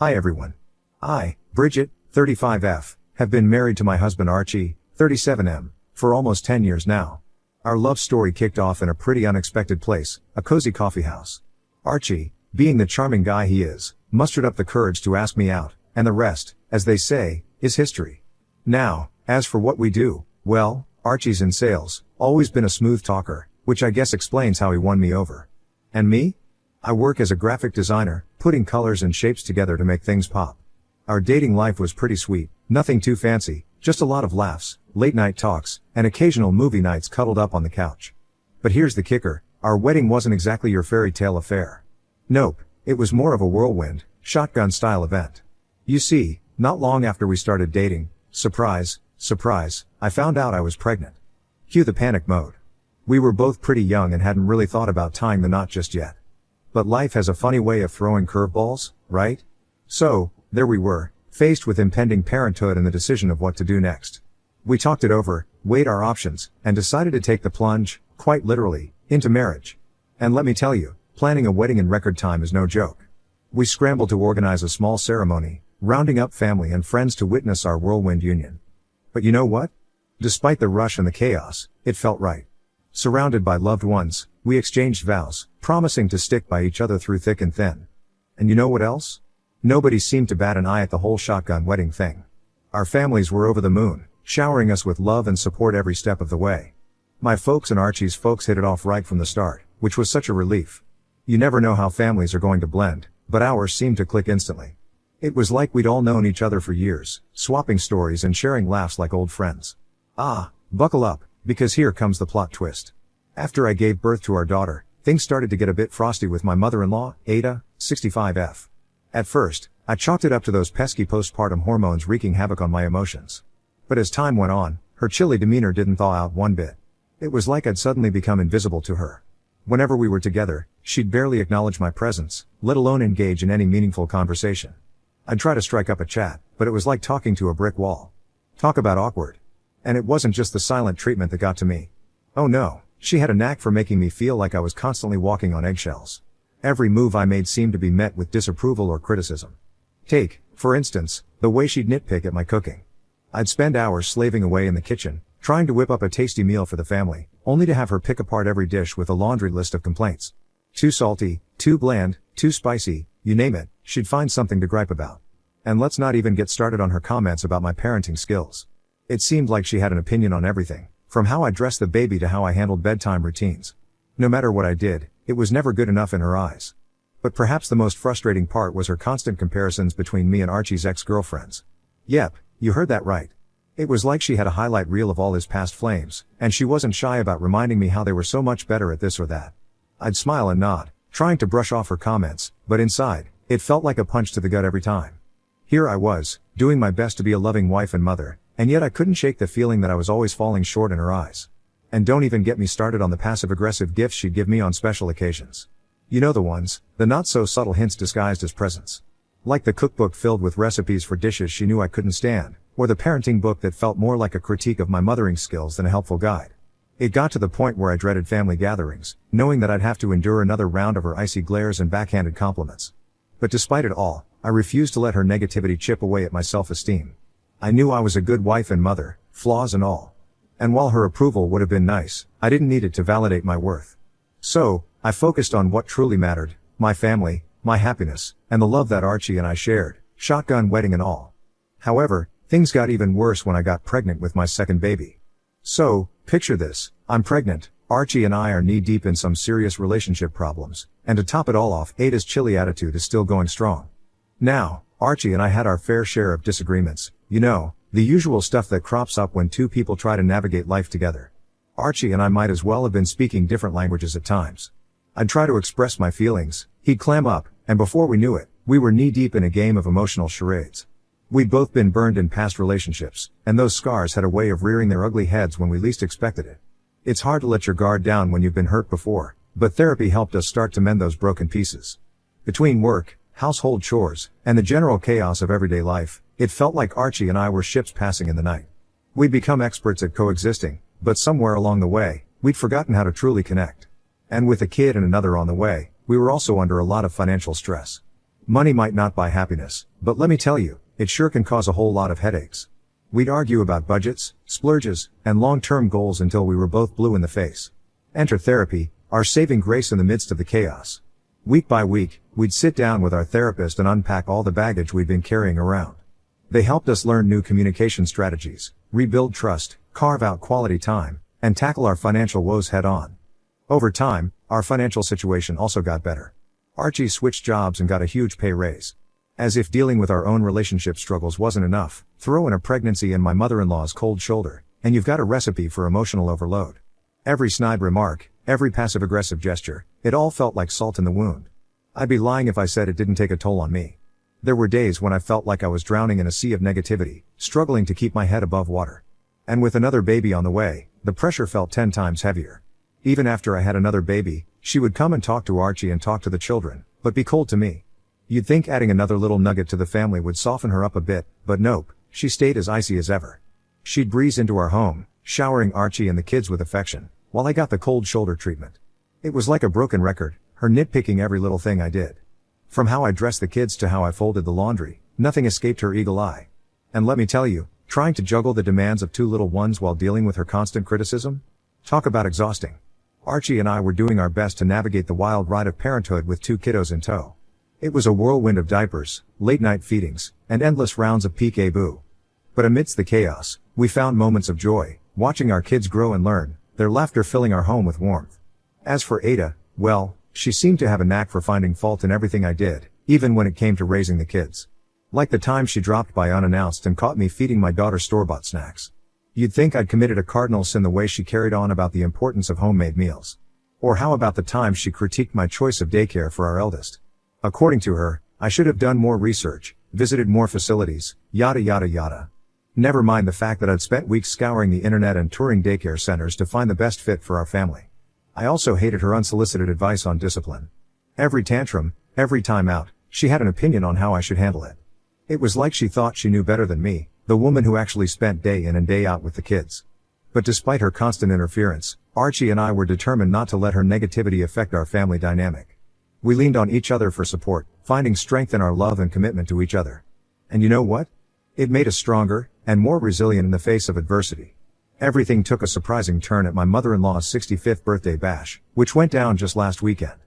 Hi everyone. I, Bridget, 35F, have been married to my husband Archie, 37M, for almost 10 years now. Our love story kicked off in a pretty unexpected place, a cozy coffee house. Archie, being the charming guy he is, mustered up the courage to ask me out, and the rest, as they say, is history. Now, as for what we do, well, Archie's in sales, always been a smooth talker, which I guess explains how he won me over. And me? I work as a graphic designer, putting colors and shapes together to make things pop. Our dating life was pretty sweet, nothing too fancy, just a lot of laughs, late night talks, and occasional movie nights cuddled up on the couch. But here's the kicker, our wedding wasn't exactly your fairy tale affair. Nope, it was more of a whirlwind, shotgun style event. You see, not long after we started dating, surprise, surprise, I found out I was pregnant. Cue the panic mode. We were both pretty young and hadn't really thought about tying the knot just yet. But life has a funny way of throwing curveballs, right? So, there we were, faced with impending parenthood and the decision of what to do next. We talked it over, weighed our options, and decided to take the plunge, quite literally, into marriage. And let me tell you, planning a wedding in record time is no joke. We scrambled to organize a small ceremony, rounding up family and friends to witness our whirlwind union. But you know what? Despite the rush and the chaos, it felt right. Surrounded by loved ones, we exchanged vows, promising to stick by each other through thick and thin. And you know what else? Nobody seemed to bat an eye at the whole shotgun wedding thing. Our families were over the moon, showering us with love and support every step of the way. My folks and Archie's folks hit it off right from the start, which was such a relief. You never know how families are going to blend, but ours seemed to click instantly. It was like we'd all known each other for years, swapping stories and sharing laughs like old friends. Ah, buckle up, because here comes the plot twist. After I gave birth to our daughter, things started to get a bit frosty with my mother-in-law, Ada, 65F. At first, I chalked it up to those pesky postpartum hormones wreaking havoc on my emotions. But as time went on, her chilly demeanor didn't thaw out one bit. It was like I'd suddenly become invisible to her. Whenever we were together, she'd barely acknowledge my presence, let alone engage in any meaningful conversation. I'd try to strike up a chat, but it was like talking to a brick wall. Talk about awkward. And it wasn't just the silent treatment that got to me. Oh no, she had a knack for making me feel like I was constantly walking on eggshells. Every move I made seemed to be met with disapproval or criticism. Take, for instance, the way she'd nitpick at my cooking. I'd spend hours slaving away in the kitchen, trying to whip up a tasty meal for the family, only to have her pick apart every dish with a laundry list of complaints. Too salty, too bland, too spicy, you name it, she'd find something to gripe about. And let's not even get started on her comments about my parenting skills. It seemed like she had an opinion on everything, from how I dressed the baby to how I handled bedtime routines. No matter what I did, it was never good enough in her eyes. But perhaps the most frustrating part was her constant comparisons between me and Archie's ex-girlfriends. Yep, you heard that right. It was like she had a highlight reel of all his past flames, and she wasn't shy about reminding me how they were so much better at this or that. I'd smile and nod, trying to brush off her comments, but inside, it felt like a punch to the gut every time. Here I was, doing my best to be a loving wife and mother, and yet I couldn't shake the feeling that I was always falling short in her eyes. And don't even get me started on the passive-aggressive gifts she'd give me on special occasions. You know the ones, the not-so-subtle hints disguised as presents. Like the cookbook filled with recipes for dishes she knew I couldn't stand, or the parenting book that felt more like a critique of my mothering skills than a helpful guide. It got to the point where I dreaded family gatherings, knowing that I'd have to endure another round of her icy glares and backhanded compliments. But despite it all, I refused to let her negativity chip away at my self-esteem. I knew I was a good wife and mother, flaws and all. And while her approval would have been nice, I didn't need it to validate my worth. So, I focused on what truly mattered, my family, my happiness, and the love that Archie and I shared, shotgun wedding and all. However, things got even worse when I got pregnant with my second baby. So, picture this, I'm pregnant, Archie and I are knee-deep in some serious relationship problems, and to top it all off, Ada's chilly attitude is still going strong. Now, Archie and I had our fair share of disagreements, you know, the usual stuff that crops up when two people try to navigate life together. Archie and I might as well have been speaking different languages at times. I'd try to express my feelings, he'd clam up, and before we knew it, we were knee-deep in a game of emotional charades. We'd both been burned in past relationships, and those scars had a way of rearing their ugly heads when we least expected it. It's hard to let your guard down when you've been hurt before, but therapy helped us start to mend those broken pieces. Between work, household chores, and the general chaos of everyday life, it felt like Archie and I were ships passing in the night. We'd become experts at coexisting, but somewhere along the way, we'd forgotten how to truly connect. And with a kid and another on the way, we were also under a lot of financial stress. Money might not buy happiness, but let me tell you, it sure can cause a whole lot of headaches. We'd argue about budgets, splurges, and long-term goals until we were both blue in the face. Enter therapy, our saving grace in the midst of the chaos. Week by week, we'd sit down with our therapist and unpack all the baggage we'd been carrying around. They helped us learn new communication strategies, rebuild trust, carve out quality time, and tackle our financial woes head on. Over time, our financial situation also got better. Archie switched jobs and got a huge pay raise. As if dealing with our own relationship struggles wasn't enough, throw in a pregnancy and my mother-in-law's cold shoulder, and you've got a recipe for emotional overload. Every snide remark, every passive-aggressive gesture, it all felt like salt in the wound. I'd be lying if I said it didn't take a toll on me. There were days when I felt like I was drowning in a sea of negativity, struggling to keep my head above water. And with another baby on the way, the pressure felt 10 times heavier. Even after I had another baby, she would come and talk to Archie and talk to the children, but be cold to me. You'd think adding another little nugget to the family would soften her up a bit, but nope, she stayed as icy as ever. She'd breeze into our home, showering Archie and the kids with affection, while I got the cold shoulder treatment. It was like a broken record, her nitpicking every little thing I did. From how I dressed the kids to how I folded the laundry, nothing escaped her eagle eye. And let me tell you, trying to juggle the demands of 2 little ones while dealing with her constant criticism? Talk about exhausting. Archie and I were doing our best to navigate the wild ride of parenthood with 2 kiddos in tow. It was a whirlwind of diapers, late-night feedings, and endless rounds of peek-a-boo. But amidst the chaos, we found moments of joy, watching our kids grow and learn, their laughter filling our home with warmth. As for Ada, well, she seemed to have a knack for finding fault in everything I did, even when it came to raising the kids. Like the time she dropped by unannounced and caught me feeding my daughter store-bought snacks. You'd think I'd committed a cardinal sin the way she carried on about the importance of homemade meals. Or how about the time she critiqued my choice of daycare for our eldest? According to her, I should have done more research, visited more facilities, yada yada yada. Never mind the fact that I'd spent weeks scouring the internet and touring daycare centers to find the best fit for our family. I also hated her unsolicited advice on discipline. Every tantrum, every time out, she had an opinion on how I should handle it. It was like she thought she knew better than me, the woman who actually spent day in and day out with the kids. But despite her constant interference, Archie and I were determined not to let her negativity affect our family dynamic. We leaned on each other for support, finding strength in our love and commitment to each other. And you know what? It made us stronger, and more resilient in the face of adversity. Everything took a surprising turn at my mother-in-law's 65th birthday bash, which went down just last weekend.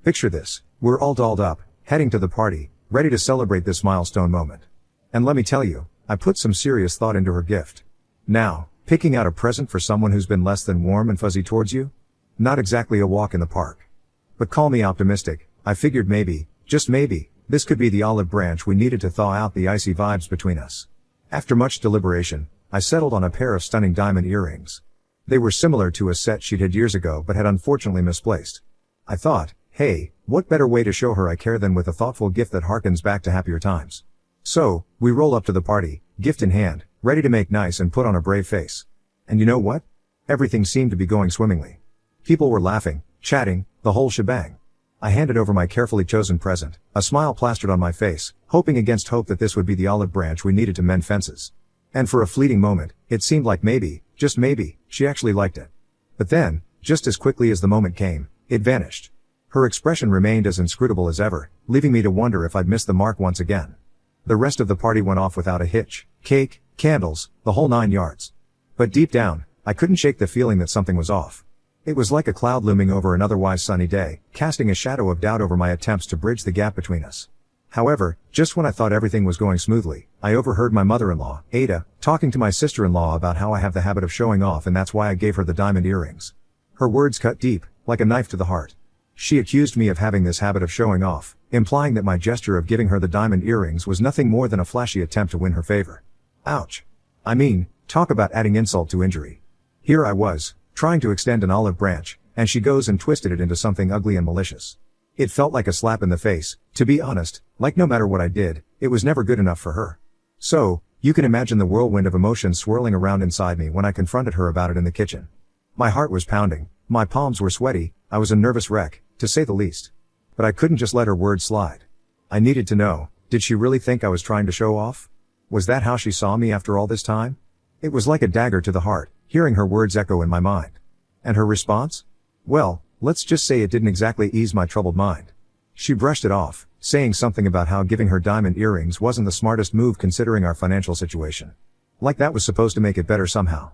Picture this, we're all dolled up, heading to the party, ready to celebrate this milestone moment. And let me tell you, I put some serious thought into her gift. Now, picking out a present for someone who's been less than warm and fuzzy towards you? Not exactly a walk in the park. But call me optimistic, I figured maybe, just maybe, this could be the olive branch we needed to thaw out the icy vibes between us. After much deliberation, I settled on a pair of stunning diamond earrings. They were similar to a set she'd had years ago but had unfortunately misplaced. I thought, hey, what better way to show her I care than with a thoughtful gift that harkens back to happier times. So, we roll up to the party, gift in hand, ready to make nice and put on a brave face. And you know what? Everything seemed to be going swimmingly. People were laughing, chatting, the whole shebang. I handed over my carefully chosen present, a smile plastered on my face, hoping against hope that this would be the olive branch we needed to mend fences. And for a fleeting moment, it seemed like maybe, just maybe, she actually liked it. But then, just as quickly as the moment came, it vanished. Her expression remained as inscrutable as ever, leaving me to wonder if I'd missed the mark once again. The rest of the party went off without a hitch, cake, candles, the whole 9 yards. But deep down, I couldn't shake the feeling that something was off. It was like a cloud looming over an otherwise sunny day, casting a shadow of doubt over my attempts to bridge the gap between us. However, just when I thought everything was going smoothly, I overheard my mother-in-law, Ada, talking to my sister-in-law about how I have the habit of showing off and that's why I gave her the diamond earrings. Her words cut deep, like a knife to the heart. She accused me of having this habit of showing off, implying that my gesture of giving her the diamond earrings was nothing more than a flashy attempt to win her favor. Ouch. I mean, talk about adding insult to injury. Here I was, trying to extend an olive branch, and she goes and twisted it into something ugly and malicious. It felt like a slap in the face, to be honest, like no matter what I did, it was never good enough for her. So, you can imagine the whirlwind of emotions swirling around inside me when I confronted her about it in the kitchen. My heart was pounding, my palms were sweaty, I was a nervous wreck, to say the least. But I couldn't just let her words slide. I needed to know, did she really think I was trying to show off? Was that how she saw me after all this time? It was like a dagger to the heart, hearing her words echo in my mind. And her response? Well, let's just say it didn't exactly ease my troubled mind. She brushed it off, saying something about how giving her diamond earrings wasn't the smartest move considering our financial situation. Like that was supposed to make it better somehow.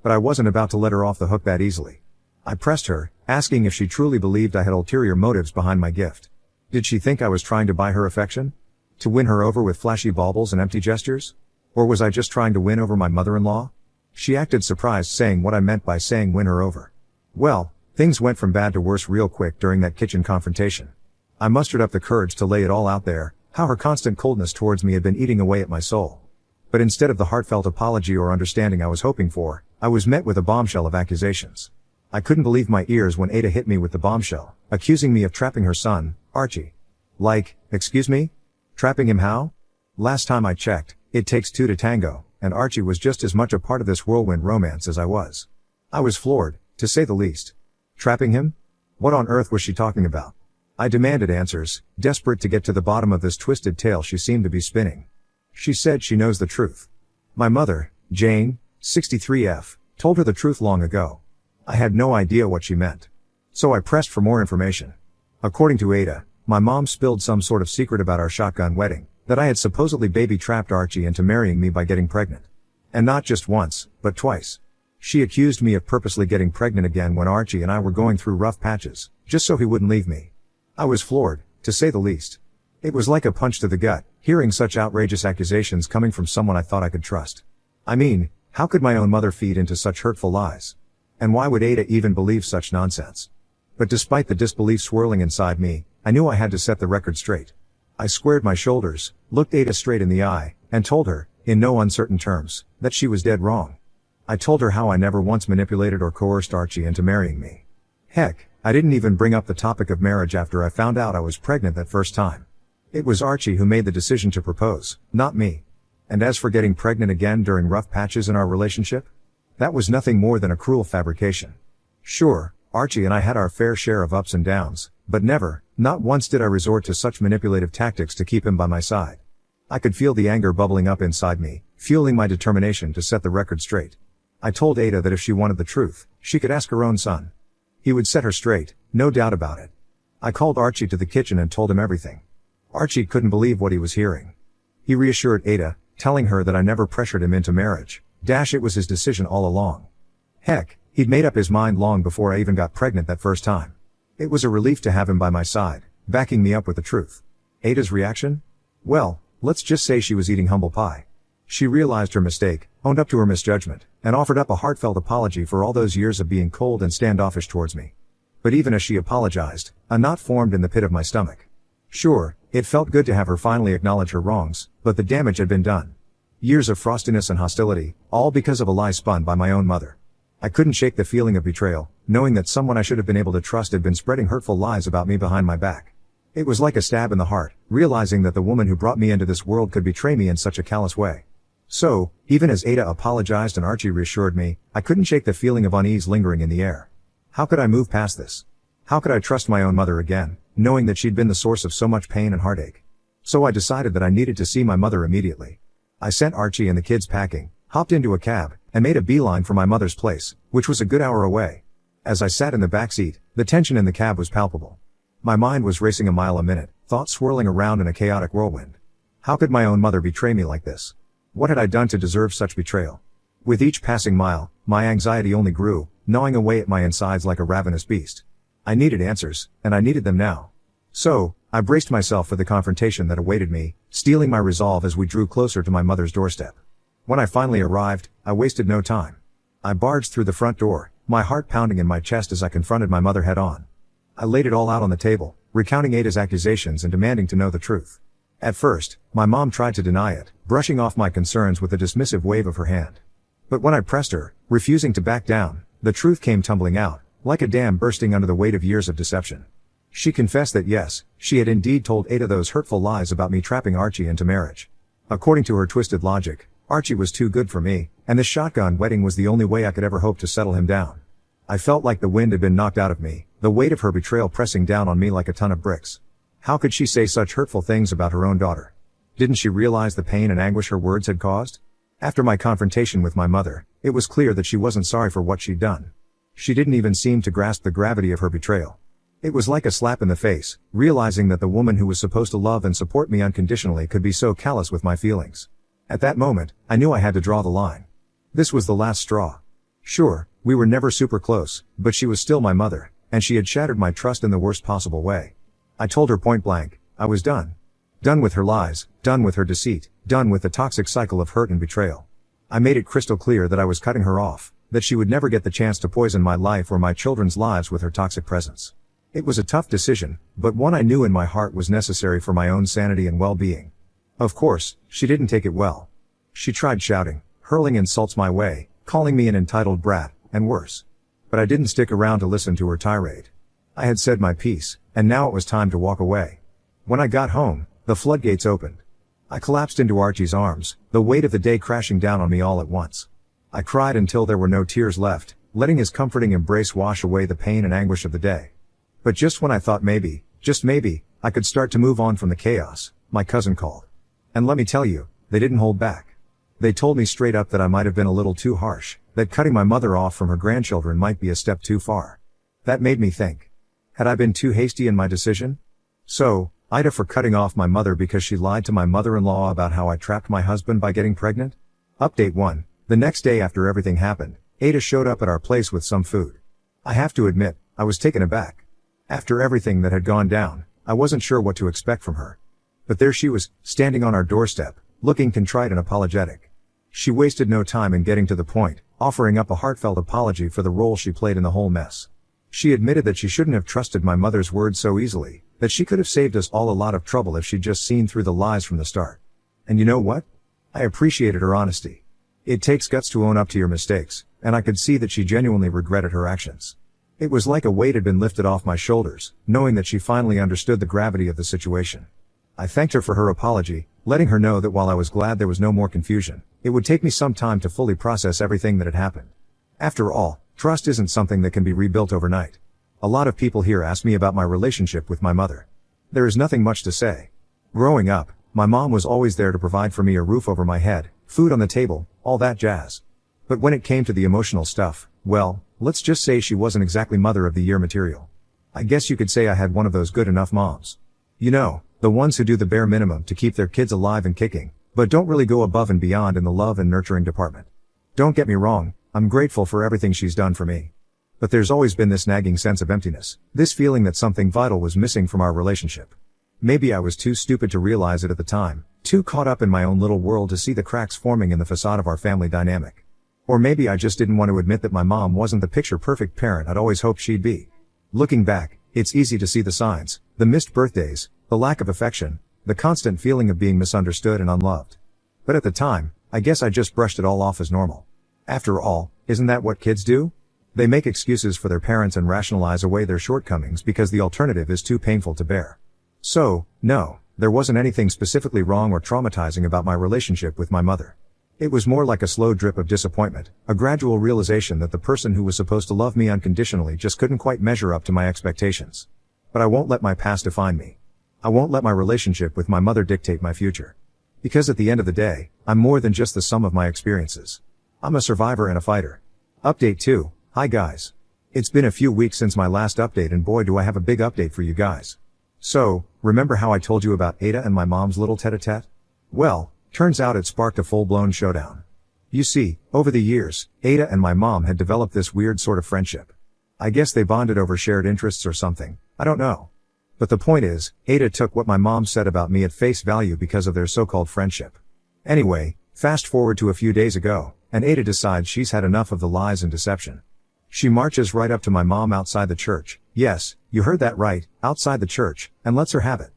But I wasn't about to let her off the hook that easily. I pressed her, asking if she truly believed I had ulterior motives behind my gift. Did she think I was trying to buy her affection? To win her over with flashy baubles and empty gestures? Or was I just trying to win over my mother-in-law? She acted surprised, saying what I meant by saying win her over. Well, things went from bad to worse real quick during that kitchen confrontation. I mustered up the courage to lay it all out there, how her constant coldness towards me had been eating away at my soul. But instead of the heartfelt apology or understanding I was hoping for, I was met with a bombshell of accusations. I couldn't believe my ears when Ada hit me with the bombshell, accusing me of trapping her son, Archie. Like, excuse me? Trapping him how? Last time I checked, it takes two to tango, and Archie was just as much a part of this whirlwind romance as I was. I was floored, to say the least. Trapping him? What on earth was she talking about? I demanded answers, desperate to get to the bottom of this twisted tale she seemed to be spinning. She said she knows the truth. My mother, Jane, 63F, told her the truth long ago. I had no idea what she meant. So I pressed for more information. According to Ada, my mom spilled some sort of secret about our shotgun wedding, that I had supposedly baby-trapped Archie into marrying me by getting pregnant. And not just once, but twice. She accused me of purposely getting pregnant again when Archie and I were going through rough patches, just so he wouldn't leave me. I was floored, to say the least. It was like a punch to the gut, hearing such outrageous accusations coming from someone I thought I could trust. I mean, how could my own mother feed into such hurtful lies? And why would Ada even believe such nonsense? But despite the disbelief swirling inside me, I knew I had to set the record straight. I squared my shoulders, looked Ada straight in the eye, and told her, in no uncertain terms, that she was dead wrong. I told her how I never once manipulated or coerced Archie into marrying me. Heck, I didn't even bring up the topic of marriage after I found out I was pregnant that first time. It was Archie who made the decision to propose, not me. And as for getting pregnant again during rough patches in our relationship, that was nothing more than a cruel fabrication. Sure, Archie and I had our fair share of ups and downs, but never, not once did I resort to such manipulative tactics to keep him by my side. I could feel the anger bubbling up inside me, fueling my determination to set the record straight. I told Ada that if she wanted the truth, she could ask her own son. He would set her straight, no doubt about it. I called Archie to the kitchen and told him everything. Archie couldn't believe what he was hearing. He reassured Ada, telling her that I never pressured him into marriage. It was his decision all along. Heck, he'd made up his mind long before I even got pregnant that first time. It was a relief to have him by my side, backing me up with the truth. Ada's reaction? Well, let's just say she was eating humble pie. She realized her mistake, owned up to her misjudgment, and offered up a heartfelt apology for all those years of being cold and standoffish towards me. But even as she apologized, a knot formed in the pit of my stomach. Sure, it felt good to have her finally acknowledge her wrongs, but the damage had been done. Years of frostiness and hostility, all because of a lie spun by my own mother. I couldn't shake the feeling of betrayal, knowing that someone I should have been able to trust had been spreading hurtful lies about me behind my back. It was like a stab in the heart, realizing that the woman who brought me into this world could betray me in such a callous way. So, even as Ada apologized and Archie reassured me, I couldn't shake the feeling of unease lingering in the air. How could I move past this? How could I trust my own mother again, knowing that she'd been the source of so much pain and heartache? So I decided that I needed to see my mother immediately. I sent Archie and the kids packing, hopped into a cab, and made a beeline for my mother's place, which was a good hour away. As I sat in the back seat, the tension in the cab was palpable. My mind was racing a mile a minute, thoughts swirling around in a chaotic whirlwind. How could my own mother betray me like this? What had I done to deserve such betrayal? With each passing mile, my anxiety only grew, gnawing away at my insides like a ravenous beast. I needed answers, and I needed them now. So, I braced myself for the confrontation that awaited me, steeling my resolve as we drew closer to my mother's doorstep. When I finally arrived, I wasted no time. I barged through the front door, my heart pounding in my chest as I confronted my mother head on. I laid it all out on the table, recounting Ada's accusations and demanding to know the truth. At first, my mom tried to deny it, brushing off my concerns with a dismissive wave of her hand. But when I pressed her, refusing to back down, the truth came tumbling out, like a dam bursting under the weight of years of deception. She confessed that yes, she had indeed told Ada those hurtful lies about me trapping Archie into marriage. According to her twisted logic, Archie was too good for me, and the shotgun wedding was the only way I could ever hope to settle him down. I felt like the wind had been knocked out of me, the weight of her betrayal pressing down on me like a ton of bricks. How could she say such hurtful things about her own daughter? Didn't she realize the pain and anguish her words had caused? After my confrontation with my mother, it was clear that she wasn't sorry for what she'd done. She didn't even seem to grasp the gravity of her betrayal. It was like a slap in the face, realizing that the woman who was supposed to love and support me unconditionally could be so callous with my feelings. At that moment, I knew I had to draw the line. This was the last straw. Sure, we were never super close, but she was still my mother, and she had shattered my trust in the worst possible way. I told her point blank, I was done. Done with her lies, done with her deceit, done with the toxic cycle of hurt and betrayal. I made it crystal clear that I was cutting her off, that she would never get the chance to poison my life or my children's lives with her toxic presence. It was a tough decision, but one I knew in my heart was necessary for my own sanity and well-being. Of course, she didn't take it well. She tried shouting, hurling insults my way, calling me an entitled brat, and worse. But I didn't stick around to listen to her tirade. I had said my piece, and now it was time to walk away. When I got home, the floodgates opened. I collapsed into Archie's arms, the weight of the day crashing down on me all at once. I cried until there were no tears left, letting his comforting embrace wash away the pain and anguish of the day. But just when I thought maybe, just maybe, I could start to move on from the chaos, my cousin called. And let me tell you, they didn't hold back. They told me straight up that I might have been a little too harsh, that cutting my mother off from her grandchildren might be a step too far. That made me think. Had I been too hasty in my decision? So, Ida for cutting off my mother because she lied to my mother-in-law about how I trapped my husband by getting pregnant? Update 1. The next day after everything happened, Ada showed up at our place with some food. I have to admit, I was taken aback. After everything that had gone down, I wasn't sure what to expect from her. But there she was, standing on our doorstep, looking contrite and apologetic. She wasted no time in getting to the point, offering up a heartfelt apology for the role she played in the whole mess. She admitted that she shouldn't have trusted my mother's word so easily, that she could have saved us all a lot of trouble if she'd just seen through the lies from the start. And you know what? I appreciated her honesty. It takes guts to own up to your mistakes, and I could see that she genuinely regretted her actions. It was like a weight had been lifted off my shoulders, knowing that she finally understood the gravity of the situation. I thanked her for her apology, letting her know that while I was glad there was no more confusion, it would take me some time to fully process everything that had happened. After all, trust isn't something that can be rebuilt overnight. A lot of people here ask me about my relationship with my mother. There is nothing much to say. Growing up, my mom was always there to provide for me a roof over my head, food on the table, all that jazz. But when it came to the emotional stuff, well, let's just say she wasn't exactly mother of the year material. I guess you could say I had one of those good enough moms. You know, the ones who do the bare minimum to keep their kids alive and kicking, but don't really go above and beyond in the love and nurturing department. Don't get me wrong, I'm grateful for everything she's done for me. But there's always been this nagging sense of emptiness, this feeling that something vital was missing from our relationship. Maybe I was too stupid to realize it at the time, too caught up in my own little world to see the cracks forming in the facade of our family dynamic. Or maybe I just didn't want to admit that my mom wasn't the picture-perfect parent I'd always hoped she'd be. Looking back, it's easy to see the signs, the missed birthdays, the lack of affection, the constant feeling of being misunderstood and unloved. But at the time, I guess I just brushed it all off as normal. After all, isn't that what kids do? They make excuses for their parents and rationalize away their shortcomings because the alternative is too painful to bear. So, no, there wasn't anything specifically wrong or traumatizing about my relationship with my mother. It was more like a slow drip of disappointment, a gradual realization that the person who was supposed to love me unconditionally just couldn't quite measure up to my expectations. But I won't let my past define me. I won't let my relationship with my mother dictate my future. Because at the end of the day, I'm more than just the sum of my experiences. I'm a survivor and a fighter. Update 2. Hi guys. It's been a few weeks since my last update and boy do I have a big update for you guys. So, remember how I told you about Ada and my mom's little tete-a-tete? Well, turns out it sparked a full-blown showdown. You see, over the years, Ada and my mom had developed this weird sort of friendship. I guess they bonded over shared interests or something, I don't know. But the point is, Ada took what my mom said about me at face value because of their so-called friendship. Anyway, fast forward to a few days ago, and Ada decides she's had enough of the lies and deception. She marches right up to my mom outside the church, yes, you heard that right, outside the church, and lets her have it.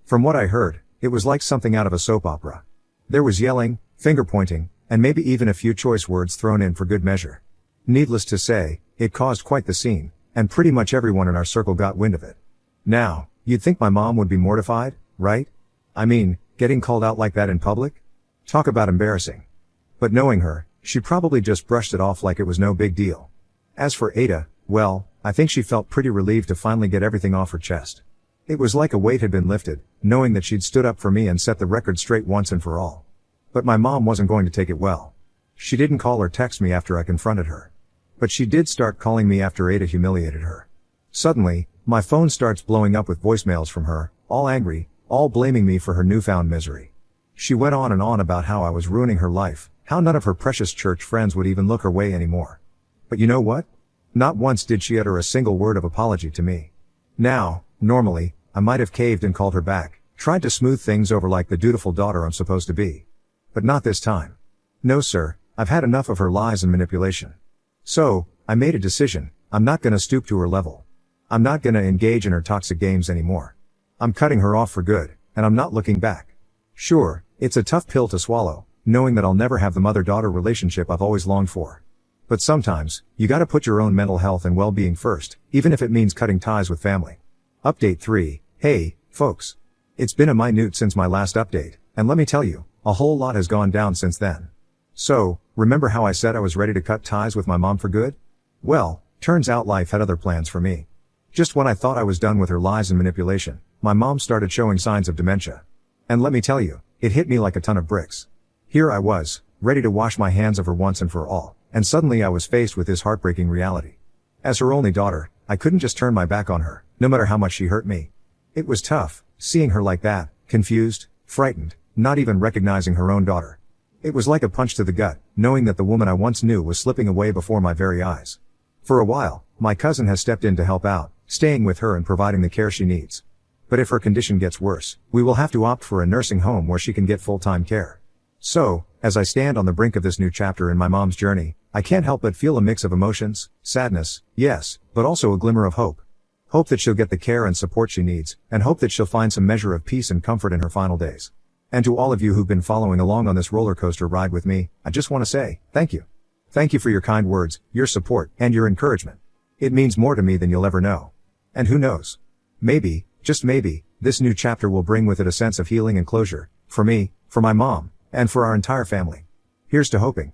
From what I heard, it was like something out of a soap opera. There was yelling, finger-pointing, and maybe even a few choice words thrown in for good measure. Needless to say, it caused quite the scene, and pretty much everyone in our circle got wind of it. Now, you'd think my mom would be mortified, right? I mean, getting called out like that in public? Talk about embarrassing. But knowing her, she probably just brushed it off like it was no big deal. As for Ada, well, I think she felt pretty relieved to finally get everything off her chest. It was like a weight had been lifted, knowing that she'd stood up for me and set the record straight once and for all. But my mom wasn't going to take it well. She didn't call or text me after I confronted her. But she did start calling me after Ada humiliated her. Suddenly, My phone starts blowing up with voicemails from her, all angry, all blaming me for her newfound misery. She went on and on about how I was ruining her life, how none of her precious church friends would even look her way anymore. But you know what? Not once did she utter a single word of apology to me. Now, normally, I might have caved and called her back, tried to smooth things over like the dutiful daughter I'm supposed to be. But not this time. No sir, I've had enough of her lies and manipulation. So, I made a decision, I'm not gonna stoop to her level. I'm not gonna engage in her toxic games anymore. I'm cutting her off for good, and I'm not looking back. Sure, it's a tough pill to swallow, knowing that I'll never have the mother-daughter relationship I've always longed for. But sometimes, you gotta put your own mental health and well-being first, even if it means cutting ties with family. Update 3, hey, folks. It's been a minute since my last update, and let me tell you, a whole lot has gone down since then. So, remember how I said I was ready to cut ties with my mom for good? Well, turns out life had other plans for me. Just when I thought I was done with her lies and manipulation, my mom started showing signs of dementia. And let me tell you, it hit me like a ton of bricks. Here I was, ready to wash my hands of her once and for all, and suddenly I was faced with this heartbreaking reality. As her only daughter, I couldn't just turn my back on her, no matter how much she hurt me. It was tough, seeing her like that, confused, frightened, not even recognizing her own daughter. It was like a punch to the gut, knowing that the woman I once knew was slipping away before my very eyes. For a while, my cousin has stepped in to help out, staying with her and providing the care she needs. But if her condition gets worse, we will have to opt for a nursing home where she can get full-time care. So, as I stand on the brink of this new chapter in my mom's journey, I can't help but feel a mix of emotions, sadness, yes, but also a glimmer of hope. Hope that she'll get the care and support she needs, and hope that she'll find some measure of peace and comfort in her final days. And to all of you who've been following along on this roller coaster ride with me, I just want to say, thank you. Thank you for your kind words, your support, and your encouragement. It means more to me than you'll ever know. And who knows? Maybe, just maybe, this new chapter will bring with it a sense of healing and closure, for me, for my mom, and for our entire family. Here's to hoping.